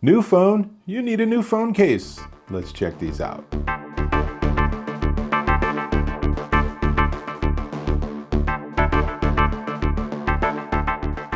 New phone? You need a new phone case. Let's check these out.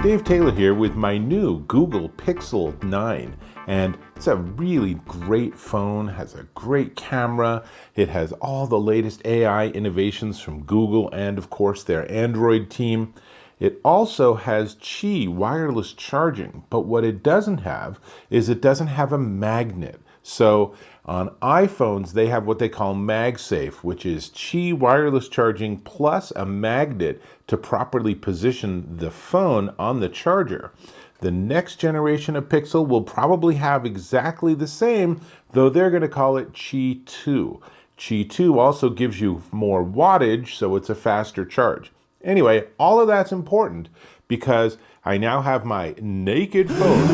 Dave Taylor here with my new Google Pixel 9, and it's a really great phone, has a great camera, it has all the latest AI innovations from Google and of course their Android team. It also has Qi wireless charging, but what it doesn't have is it doesn't have a magnet. So on iPhones, they have what they call MagSafe, which is Qi wireless charging plus a magnet to properly position the phone on the charger. The next generation of Pixel will probably have exactly the same, though they're going to call it Qi 2. Qi 2 also gives you more wattage, so it's a faster charge. Anyway, all of that's important because I now have my naked phone,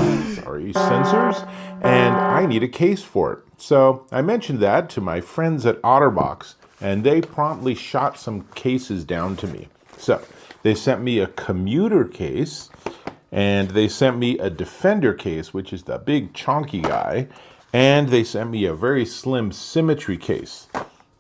sensors, and I need a case for it. So I mentioned that to my friends at Otterbox, and they promptly shot some cases down to me. So they sent me a Commuter case, and they sent me a Defender case, which is the big chonky guy, and they sent me a very slim Symmetry case.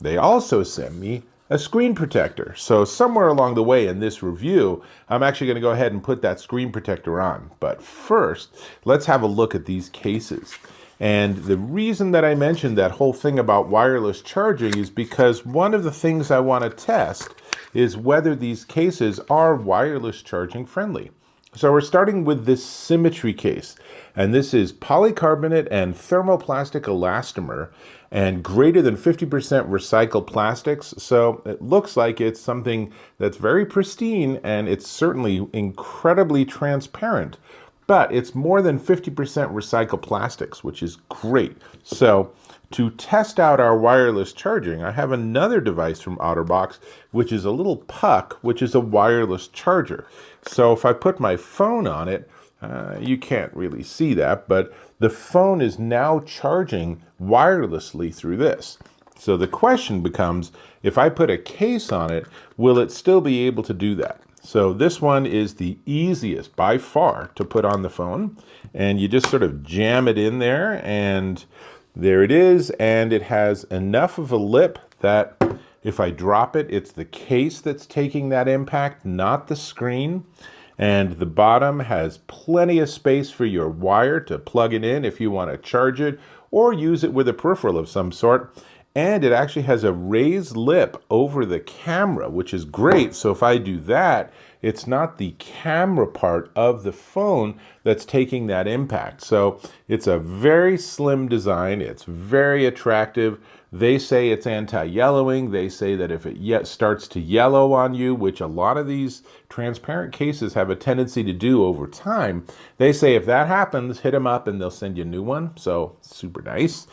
They also sent me a screen protector. So somewhere along the way in this review, I'm actually going to go ahead and put that screen protector on. But first, let's have a look at these cases. And the reason that I mentioned that whole thing about wireless charging is because one of the things I want to test is whether these cases are wireless charging friendly. So we're starting with this Symmetry case, and this is polycarbonate and thermoplastic elastomer and greater than 50% recycled plastics. So it looks like it's something that's very pristine, and it's certainly incredibly transparent, but it's more than 50% recycled plastics, which is great. So to test out our wireless charging, I have another device from Otterbox, which is a little puck, which is a wireless charger. So if I put my phone on it, you can't really see that, but the phone is now charging wirelessly through this. So the question becomes, if I put a case on it, will it still be able to do that? So this one is the easiest by far to put on the phone, and you just sort of jam it in there, and there it is, and it has enough of a lip that if I drop it, it's the case that's taking that impact, not the screen. And the bottom has plenty of space for your wire to plug it in if you want to charge it or use it with a peripheral of some sort. And it actually has a raised lip over the camera, which is great. So if I do that, it's not the camera part of the phone that's taking that impact. So it's a very slim design. It's very attractive. They say it's anti-yellowing. They say that if it starts to yellow on you, which a lot of these transparent cases have a tendency to do over time, they say if that happens, hit them up and they'll send you a new one. So super nice.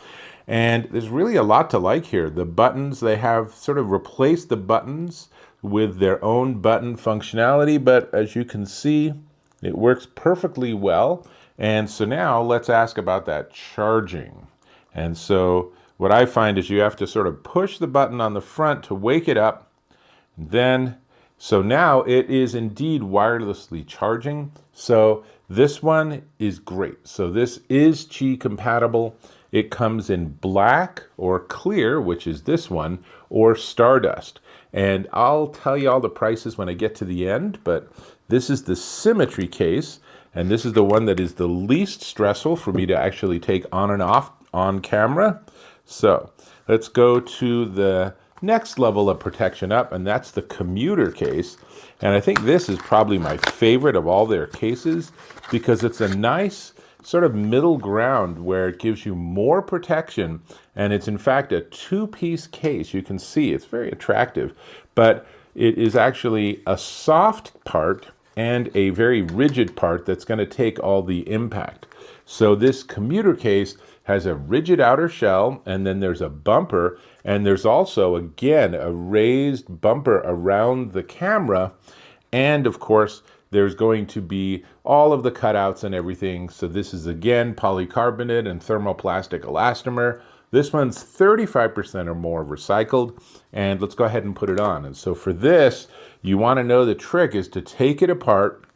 And there's really a lot to like here. The buttons, they have sort of replaced the buttons with their own button functionality, but as you can see, it works perfectly well. And so now let's ask about that charging. And so what I find is you have to sort of push the button on the front to wake it up. So now it is indeed wirelessly charging. So this one is great. So this is Qi compatible. It comes in black or clear, which is this one, or Stardust. And I'll tell you all the prices when I get to the end, but this is the Symmetry case, and this is the one that is the least stressful for me to actually take on and off on camera. So let's go to the next level of protection up, and that's the Commuter case. And I think this is probably my favorite of all their cases because it's a nice sort of middle ground where it gives you more protection, and it's in fact a two-piece case. You can see it's very attractive, but it is actually a soft part and a very rigid part that's going to take all the impact. So this Commuter case has a rigid outer shell, and then there's a bumper, and there's also, again, a raised bumper around the camera, and of course, there's going to be all of the cutouts and everything. So this is, again, polycarbonate and thermoplastic elastomer. This one's 35% or more recycled. And let's go ahead and put it on. And so for this, you want to know the trick is to take it apart,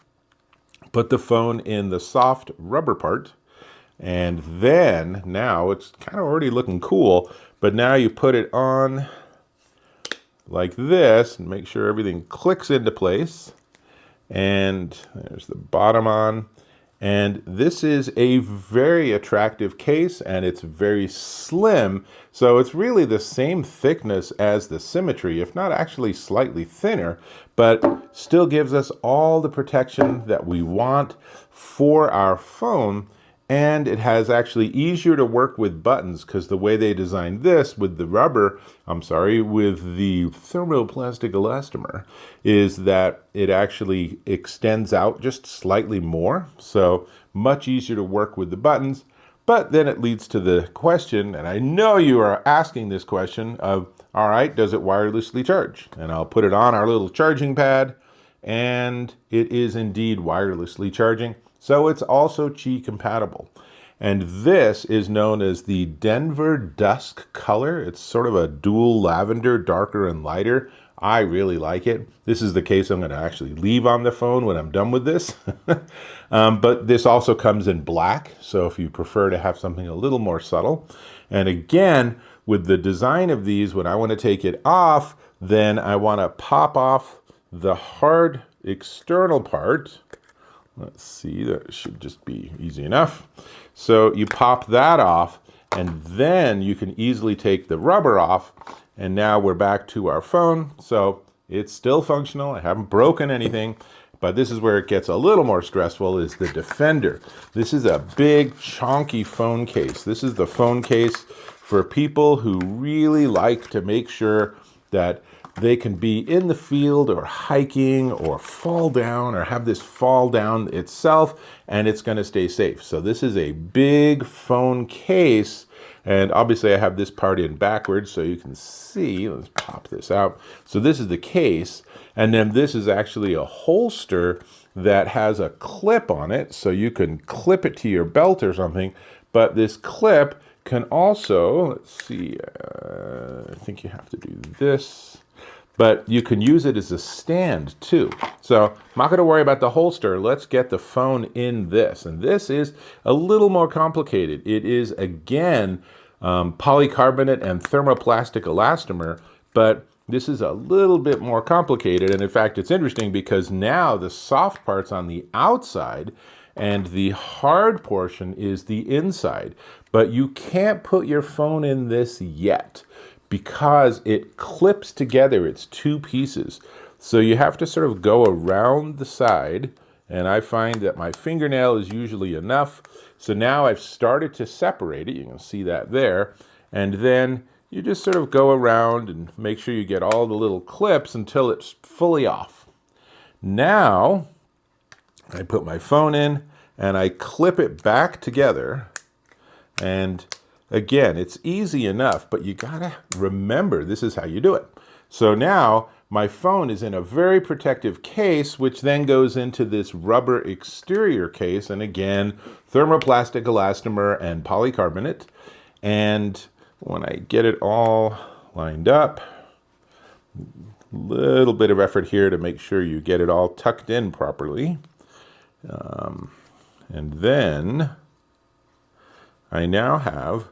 put the phone in the soft rubber part, And then now it's kind of already looking cool, but now you put it on like this and make sure everything clicks into place. And there's the bottom on. And this is a very attractive case, and it's very slim. So it's really the same thickness as the Symmetry, if not actually slightly thinner, but still gives us all the protection that we want for our phone. And it has actually easier to work with buttons because the way they designed this with the with the thermoplastic elastomer is that it actually extends out just slightly more. So much easier to work with the buttons. But then it leads to the question, and I know you are asking this question of, all right, does it wirelessly charge? And I'll put it on our little charging pad, and it is indeed wirelessly charging. So it's also Qi compatible. And this is known as the Denver Dusk color. It's sort of a dual lavender, darker and lighter. I really like it. This is the case I'm going to actually leave on the phone when I'm done with this. But this also comes in black, so if you prefer to have something a little more subtle. And again, with the design of these, when I want to take it off, then I want to pop off the hard external part. Let's see, that should just be easy enough. So you pop that off, and then you can easily take the rubber off, and now we're back to our phone. So it's still functional. I haven't broken anything, but this is where it gets a little more stressful, is the Defender. This is a big, chunky phone case. This is the phone case for people who really like to make sure that they can be in the field or hiking or fall down or have this fall down itself, and it's going to stay safe. So this is a big phone case, and obviously I have this part in backwards so you can see. Let's pop this out. So this is the case, and then this is actually a holster that has a clip on it, so you can clip it to your belt or something. But this clip can also, let's see, I think you have to do this. But you can use it as a stand too. So I'm not going to worry about the holster. Let's get the phone in this. And this is a little more complicated. It is, again, polycarbonate and thermoplastic elastomer, but this is a little bit more complicated. And in fact, it's interesting because now the soft part's on the outside and the hard portion is the inside. But you can't put your phone in this yet, because it clips together. It's two pieces. So you have to sort of go around the side, and I find that my fingernail is usually enough. So now I've started to separate it. You can see that there. And then you just sort of go around and make sure you get all the little clips until it's fully off. Now I put my phone in and I clip it back together, and again, it's easy enough, but you gotta remember this is how you do it. So now my phone is in a very protective case, which then goes into this rubber exterior case. And again, thermoplastic elastomer and polycarbonate. And when I get it all lined up, a little bit of effort here to make sure you get it all tucked in properly. And then I now have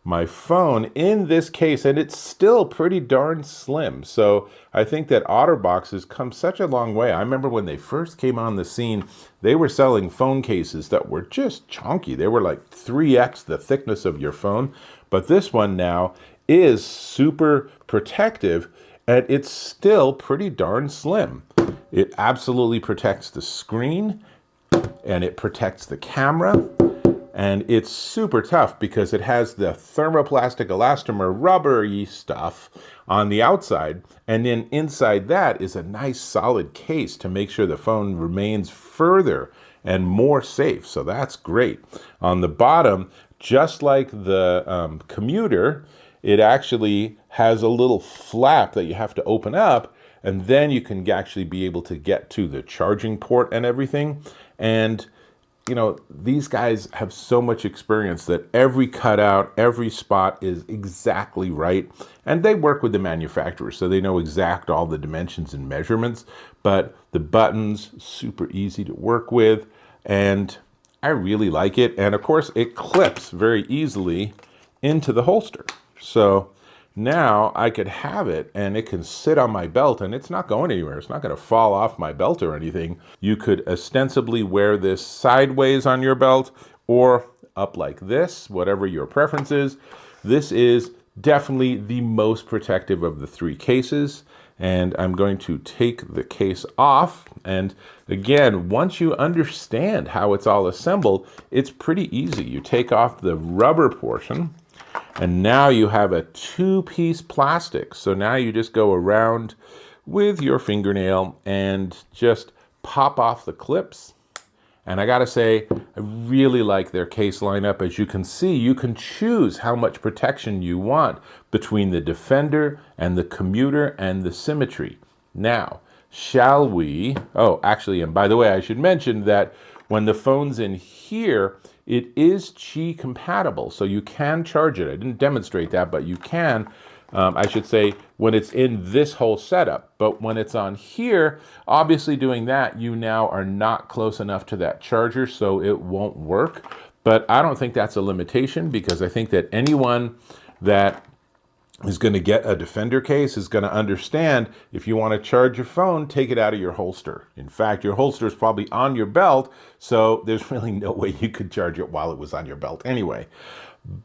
my phone in this case, and it's still pretty darn slim. So I think that Otterbox has come such a long way. I remember when they first came on the scene, they were selling phone cases that were just chunky. They were like 3x the thickness of your phone. But this one now is super protective, and it's still pretty darn slim. It absolutely protects the screen, and it protects the camera. And it's super tough because it has the thermoplastic elastomer rubbery stuff on the outside. And then inside that is a nice solid case to make sure the phone remains further and more safe. So that's great. On the bottom, just like the Commuter, it actually has a little flap that you have to open up. And then you can actually be able to get to the charging port and everything. And you know, these guys have so much experience that every cutout, every spot is exactly right. And they work with the manufacturer, so they know exact all the dimensions and measurements. But the buttons, super easy to work with. And I really like it. And of course, it clips very easily into the holster. So now I could have it and it can sit on my belt and it's not going anywhere. It's not going to fall off my belt or anything. You could ostensibly wear this sideways on your belt or up like this, whatever your preference is. This is definitely the most protective of the three cases. And I'm going to take the case off. And again, once you understand how it's all assembled, it's pretty easy. You take off the rubber portion, and now you have a two-piece plastic. So now you just go around with your fingernail and just pop off the clips. And I gotta say, I really like their case lineup. As you can see, you can choose how much protection you want between the Defender and the Commuter and the Symmetry. Now, shall we, oh, actually, and by the way, I should mention that when the phone's in here, it is Qi compatible, so you can charge it. I didn't demonstrate that, but you can. I should say, when it's in this whole setup. But when it's on here, obviously doing that, you now are not close enough to that charger, so it won't work. But I don't think that's a limitation, because I think that anyone that is going to get a Defender case is going to understand if you want to charge your phone, take it out of your holster. In fact, your holster is probably on your belt, so there's really no way you could charge it while it was on your belt anyway.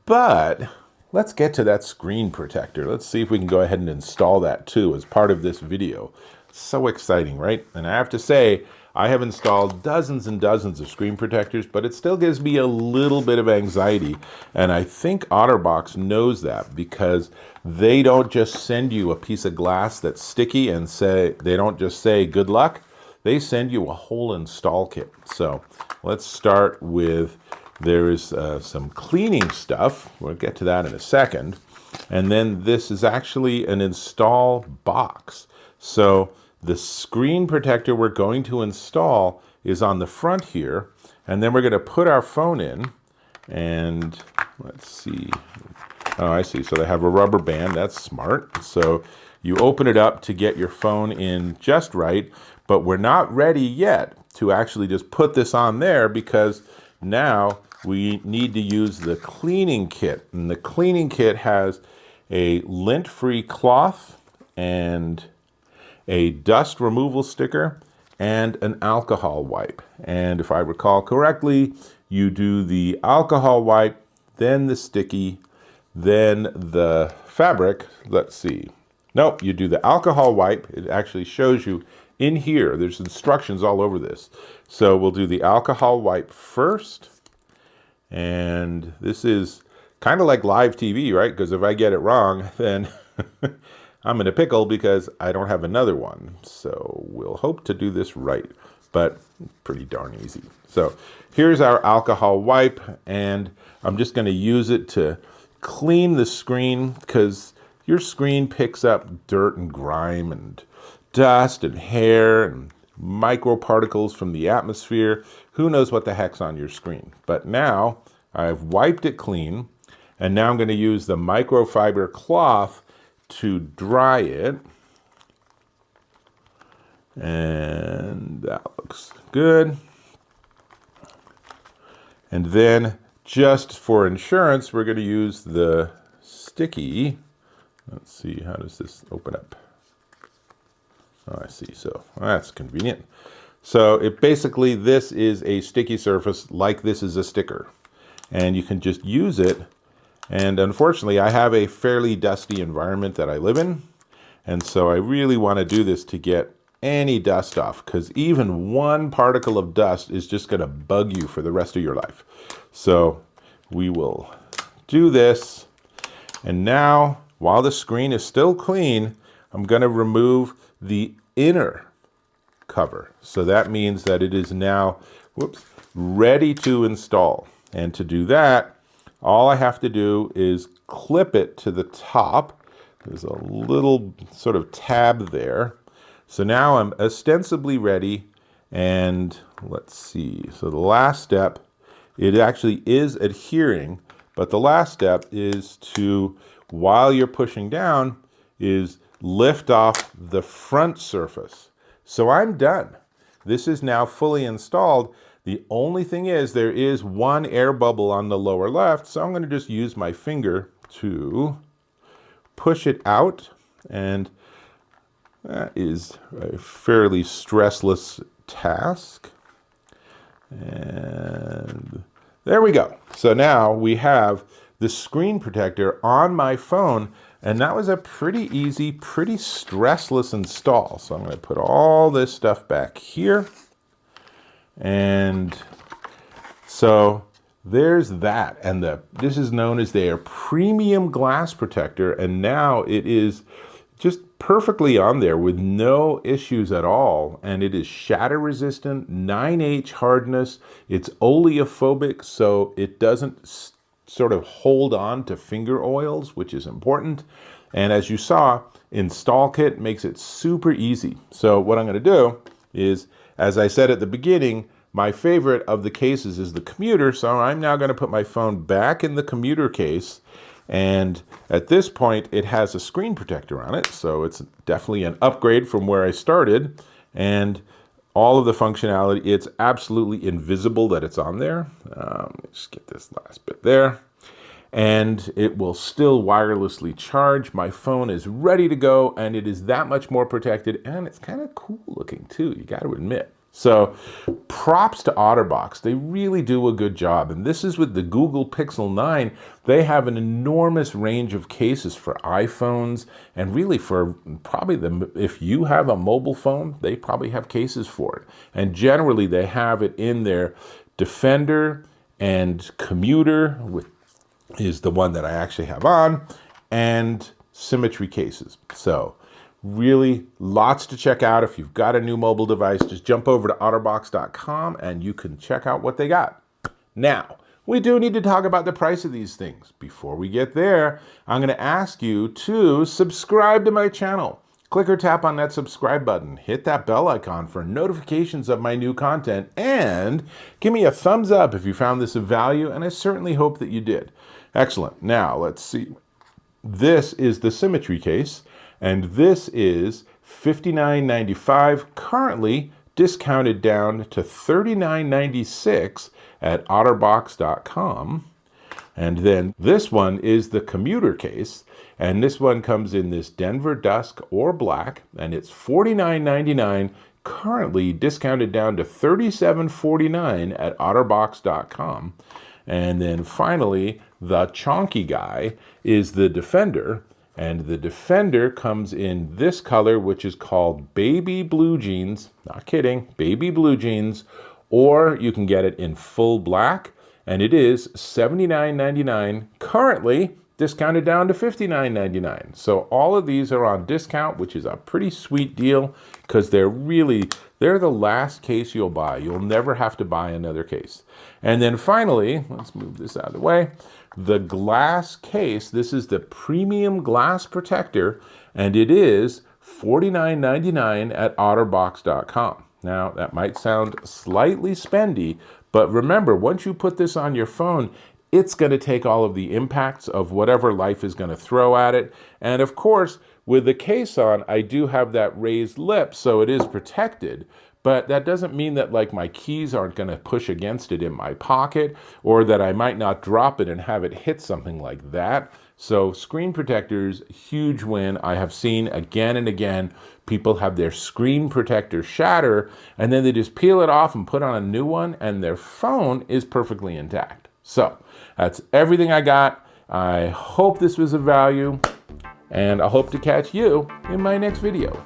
But let's get to that screen protector. Let's see if we can go ahead and install that too as part of this video. So exciting, right? And I have to say, I have installed dozens and dozens of screen protectors, but it still gives me a little bit of anxiety. And I think Otterbox knows that, because they don't just send you a piece of glass that's sticky and say, they don't just say good luck. They send you a whole install kit. So let's start with, there is some cleaning stuff. We'll get to that in a second. And then this is actually an install box. So the screen protector we're going to install is on the front here. And then we're going to put our phone in. And let's see. Oh, I see. So they have a rubber band. That's smart. So you open it up to get your phone in just right. But we're not ready yet to actually just put this on there, because now we need to use the cleaning kit. And the cleaning kit has a lint-free cloth and a dust removal sticker and an alcohol wipe. And if I recall correctly, you do the alcohol wipe, then the sticky, then the fabric. Let's see. Nope, you do the alcohol wipe. It actually shows you in here. There's instructions all over this. So we'll do the alcohol wipe first. And this is kind of like live TV, right? Because if I get it wrong, then I'm in a pickle, because I don't have another one. So we'll hope to do this right, but pretty darn easy. So here's our alcohol wipe, and I'm just going to use it to clean the screen, because your screen picks up dirt and grime and dust and hair and microparticles from the atmosphere. Who knows what the heck's on your screen? But now I've wiped it clean, and now I'm going to use the microfiber cloth to dry it. And that looks good. And then, just for insurance, we're going to use the sticky. Let's see, how does this open up? Oh, I see. So that's convenient. So it basically, this is a sticky surface, like this is a sticker. And you can just use it. And unfortunately, I have a fairly dusty environment that I live in. And so I really want to do this to get any dust off, because even one particle of dust is just going to bug you for the rest of your life. So we will do this. And now, while the screen is still clean, I'm going to remove the inner cover. So that means that it is now, ready to install. And to do that, all I have to do is clip it to the top. There's a little sort of tab there. So now I'm ostensibly ready. And let's see. So the last step, it actually is adhering, but the last step is to, while you're pushing down, is lift off the front surface. So I'm done. This is now fully installed. The only thing is there is one air bubble on the lower left, so I'm going to just use my finger to push it out, and that is a fairly stressless task. And there we go. So now we have the screen protector on my phone, and that was a pretty easy, pretty stressless install. So I'm going to put all this stuff back here. And so there's that. And this is known as their premium glass protector, and now it is just perfectly on there with no issues at all. And it is shatter resistant, 9H hardness. It's oleophobic, so it doesn't sort of hold on to finger oils, which is important. And as you saw, install kit makes it super easy. So what I'm going to do is, as I said at the beginning, my favorite of the cases is the Commuter. So I'm now going to put my phone back in the Commuter case. And at this point, it has a screen protector on it, so it's definitely an upgrade from where I started. And all of the functionality, it's absolutely invisible that it's on there. Let me just get this last bit there. And it will still wirelessly charge. My phone is ready to go, and it is that much more protected, and it's kind of cool looking too, you got to admit. So props to Otterbox. They really do a good job. And this is with the Google Pixel 9. They have an enormous range of cases for iPhones, and really for probably if you have a mobile phone, they probably have cases for it. And generally they have it in their Defender and Commuter, which is the one that I actually have on, and Symmetry cases. So really lots to check out. If you've got a new mobile device, just jump over to otterbox.com and you can check out what they got. Now, we do need to talk about the price of these things. Before we get there, I'm going to ask you to subscribe to my channel. Click or tap on that subscribe button, hit that bell icon for notifications of my new content, and give me a thumbs up if you found this of value, and I certainly hope that you did. Excellent. Now, let's see. This is the Symmetry case. And this is $59.95, currently discounted down to $39.96 at otterbox.com. And then this one is the Commuter case, and this one comes in this Denver Dusk or Black, and it's $49.99, currently discounted down to $37.49 at otterbox.com. And then finally, the chonky guy is the Defender. And the Defender comes in this color, which is called Baby Blue Jeans. Not kidding, Baby Blue Jeans. Or you can get it in full black. And it is $79.99, currently discounted down to $59.99. So all of these are on discount, which is a pretty sweet deal because they're the last case you'll buy. You'll never have to buy another case. And then finally, let's move this out of the way. The glass case, this is the premium glass protector, and it is $49.99 at otterbox.com. Now, that might sound slightly spendy, but remember, once you put this on your phone, it's going to take all of the impacts of whatever life is going to throw at it. And of course, with the case on, I do have that raised lip, so it is protected. But that doesn't mean that like my keys aren't going to push against it in my pocket, or that I might not drop it and have it hit something like that. So screen protectors, huge win. I have seen again and again, people have their screen protector shatter, and then they just peel it off and put on a new one, and their phone is perfectly intact. So that's everything I got. I hope this was of value, and I hope to catch you in my next video.